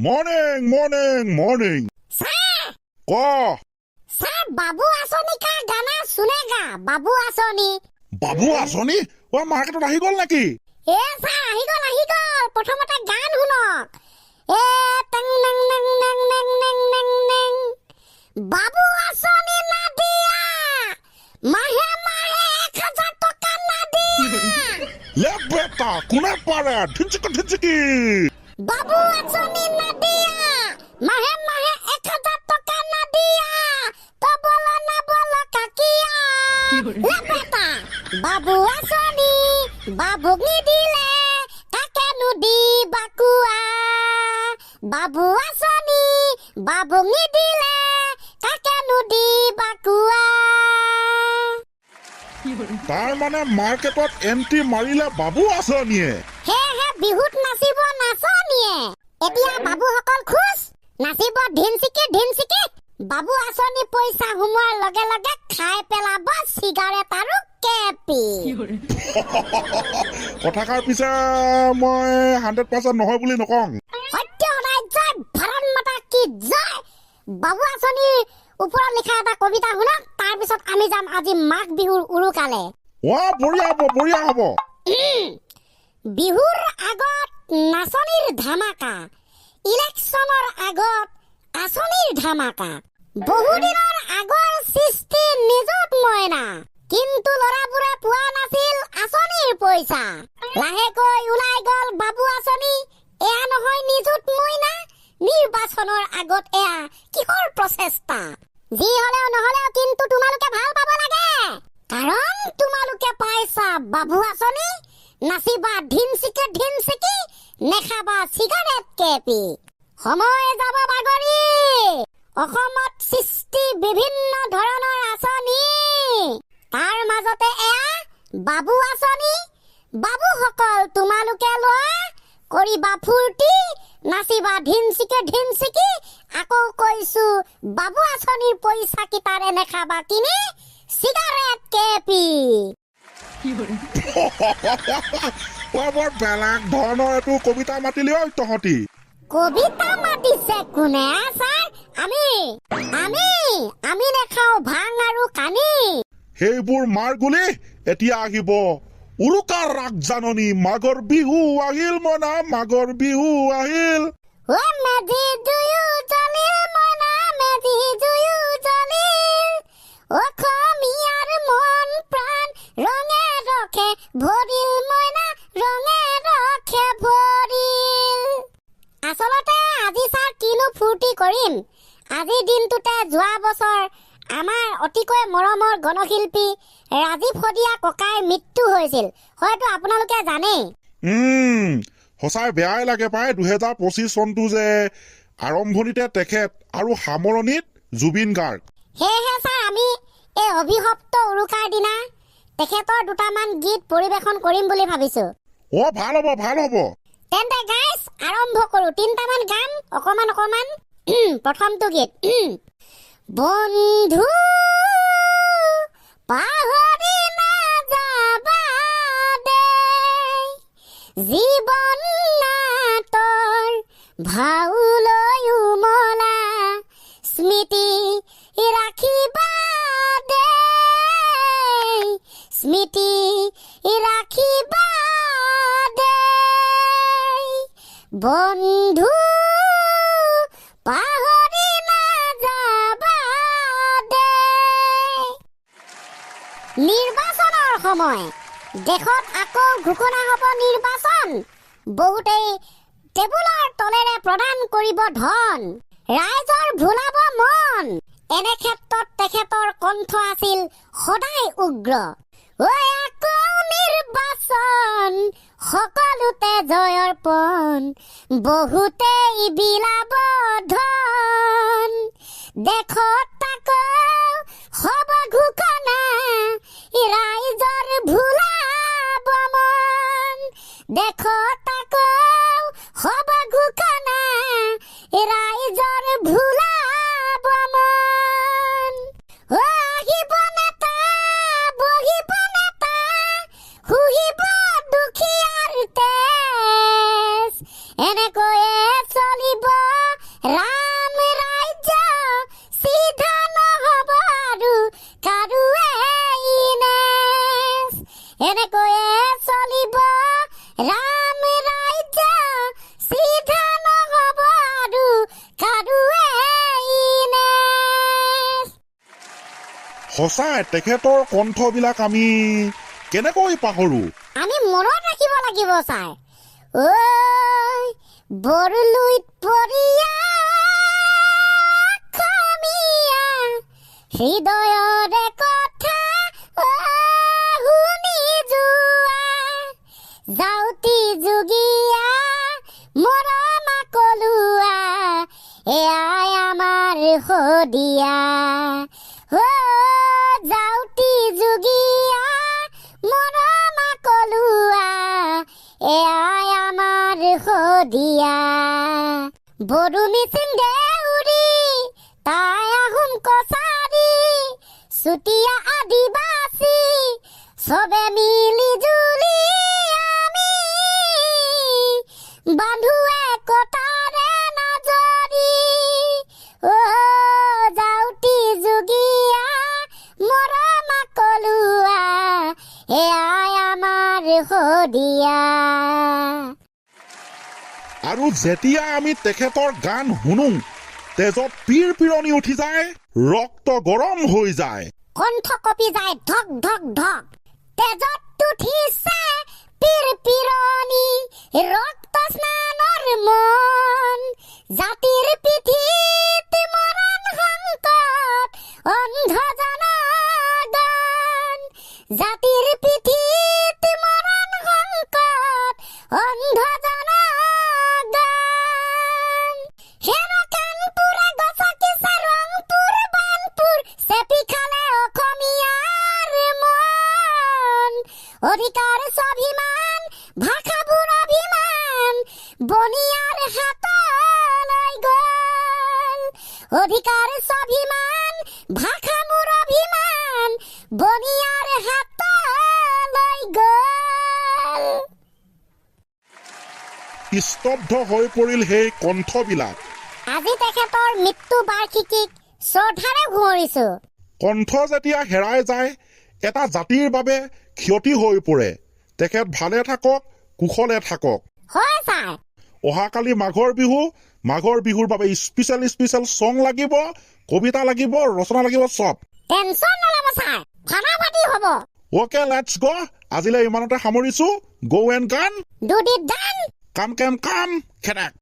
morning sir को sir बाबू आसनी का गाना सुनेगा बाबू आसनी ओ मार्केटत आহি গল নাকি ए सर आহি गल प्रथमते गान हुनक ए टंग नंग नंग नंग नंग नंग नंग नंग बाबू आसनी ना दिया माहे माहे 1000 टका ना दिया ले बेटा কোনে পারে ঢিনচিকি बाबू आसनी ना दिया माहे माहे 1000 टका ना दिया तो बोलो ना बोलो काकिया ले बेटा बाबू आसनी बाबुक निदिले काकेनु দি বাকুয়া बाबू आसनी बाबुक निदिले काकेनु দি বাকুয়া তাৰ মানে মাৰ্কেটত এন্ট্ৰি মাৰিলে বাবু আছনিয়ে হে বিহুত নাচিব নাচনিয়ে এতিয়া বাবুসকল খুশ নাচিব ঢিনচিকি বাবু আছনি পইচা হুমোৱাৰ লগে লগে খাই পেলাব সিগাৰেট আৰু কেপি কথাকাৰ পিছে মই 100% নহয় বুলি নকং সত্য সদায় জয় ভাৰত মাতা কি জয় বাবু আছনিৰ ওপৰত লিখা এটা কবিতা শুনক তাৰ পিছত আমি যাম আজি মাঘ বিহুৰ উৰুকালে বঢ়িয়া হ'ব বিহুৰ আগত নাচনিৰ ধামাকা ইলেকশ্যনৰ আগত আছনিৰ ধামাকা বহুদিনৰ আগৰ সৃষ্টি নিযুত মইনা কিন্তু লৰাবোৰে পোৱা নাছিল আছনিৰ পইচা লাহেকৈ ওলাই গল বাবু আছনি এয়া নহয় নিযুত মইনা নিৰ্বাচনৰ আগত এয়া কিহৰ প্ৰচেষ্টা যি হলেও নহলেও কিন্তু তোমালোকে ভাল পাব লাগে কাৰণ তোমালোকে পাইছা বাবু আছনি নাচিবা ঢিনচিকি নেখাবা সিগাৰেট কেপি সময় যাব বাগৰি অসমত সৃষ্টি বিভিন্ন ধৰণৰ আঁচনি তাৰ মাজতে এয়া বাবু আঁচনি বাবুসকল তোমালোকে লোৱা কৰিবা ফূৰ্তি নাচিবা ঢিনচিকি আকৌ কৈছো বাবু আঁচনিৰ পইচা কিটাৰে নেখাবা কিনি সিগাৰেট কেপি বৰ বেলেগ ধৰণৰ এইটো কবিতা মাতিলি ঐ তহঁতি কবিতা মাতিছে কোনে ছাৰ আমি নেখাও ভাং আৰু কানি সেইবোৰ মাৰ গুলি এতিয়া আহিব উৰুকাৰ ৰাগ জাননী মাঘৰ বিহু আহিল মনা মাঘৰ বিহু আহিল ও মেধি জুয়ু জ্বলিল মনা মেধি জুয়ু জ্বলিল অসমীয়াৰ মন প্ৰাণ ৰঙে ৰখে ভৰিল মইনা ৰঙে ৰখে ভৰিল আচলতে আজি ছাৰ কিনো ফূৰ্তি কৰিম আজিৰ দিনটোতে যোৱা বছৰ আমাৰ অতিকৈ মৰমৰ গণশিল্পী ৰাজীৱ শদিয়া ককাৰ মৃত্যু হৈছিল হয়তো আপোনালোকে জানে সঁচাই বেয়াই লাগে পায় 2025 চনটো যে আৰম্ভণিতে তেখেত আৰু সামৰণিত জুবিন গাৰ্গ সেয়েহে ছাৰ আমি এই অভিশপ্ত উৰুকাৰ দিনা তেখেতৰ দুটামান গীত পৰিৱেশন কৰিম বুলি ভাবিছো ভাল হ'ব তেন্তে গাইজ আৰম্ভ কৰো তিনটামান গান অকমান প্ৰথমটো গীত বন্ধু পাহৰি নাযাবা দেই জীৱন নাটৰ ভাউলৈ উমলা স্মৃতি ৰাখিবা দেই স্মৃতি ৰাখিবা দেই বন্ধু পাহৰি নাযাবা দেই নিৰ্বাচনৰ সময় দেশত আকৌ ঘোষণা হ'ব নিৰ্বাচন বহুতেই টেবুলৰ তলেৰে প্ৰদান কৰিব ধন ৰাইজৰ ভুলাব মন এনে ক্ষেত্ৰত তেখেতৰ কণ্ঠ আছিল সদায় উগ্ৰ আকৌ নিৰ্বাচন সকলোতে জয়ৰ পণ বহুতেই বিলাব ধন দেশত আকৌ হ'ব ঘোষণা ৰাইজৰ ভুলাব মন দেশত আকৌ হ'ব ঘোষণা ৰাইজৰ ভুলাব মন আহিব নেতা বহিব নেতা শুহিব দুখীয়াৰ তেজ এনেকৈয়ে চলিব এনেকৈয়ে চলিব ৰাম ৰাজ্য চিধা নহ'ব আৰু কাৰোৱে ইনে সঁচাই তেখেতৰ কণ্ঠবিলাক আমি কেনেকৈ পাহৰো আমি মনত ৰাখিব লাগিব ছাৰ ঐ বৰলুইত পৰিয়া খমিয়া হৃদয়ৰে কথা শুনি যোৱা যাওঁতি যোগীয়া মৰমা কলুৱা এয়াই আমাৰ শদিয়া যাওঁতি যোগীয়া মৰমা কলুৱা এয়াই আমাৰ শদিয়া বড়ো মিচিং দেউৰী তাই আহোম কছাৰী চুতীয়া আদিবাসী চবে মিলি জুলি আমি বান্ধো একতাৰে নাজৰি যাওঁতি যোগীয়া মৰমা কলুৱা এয়াই আমাৰ শদিয়া আৰু যেতিয়া আমি তেখেতৰ গান শুনো তেজত পিৰপিৰণি উঠি যায় ৰক্ত গৰম হৈ যায় কণ্ঠ কঁপি যায় ধক ধক ধক তেজত উঠিছে পিৰপিৰণি ৰক্ত স্নানৰ মন জাতিৰ পিঠিত মৰণ সংকট অন্ধ জনগণ জাতিৰ পিঠিত মৰণ সংকট অন্ধ জনগণ হেৰকানপুৰে গছকিছে ৰংপুৰ বানপুৰ চেপি খালে অসমীয়াৰ মন অধিকাৰ স্বাভিমান ভাষাবোৰ অভিমান বনিয়াৰ হাতলৈ গ'ল অধিকাৰ স্বাভিমান ভাষাবোৰ অভিমান বনিয়াৰ হাতলৈ গ'ল স্তব্ধ হৈ পৰিল সেই কণ্ঠবিলাক আজি তেখেতৰ মৃত্যু বাৰ্ষিকীক শ্ৰদ্ধাৰে সোঁৱৰিছো কণ্ঠ যেতিয়া হেৰাই যায় এটা জাতিৰ বাবে ক্ষতি হৈ পৰে তেখেত ভালে থাকক কুশলে থাকক হয় ছাৰ অহাকালি মাঘৰ বিহুৰ বাবে স্পেচিয়েল ছং লাগিব কবিতা লাগিব ৰচনা লাগিব চব টেনচন নল'ব ছাৰ ফাটাফাটি হ'ব অ'কে লেটছ গ আজিলৈ ইমানতে সামৰিছো গো এণ্ড গান ডু দি ডান কাম খেদাক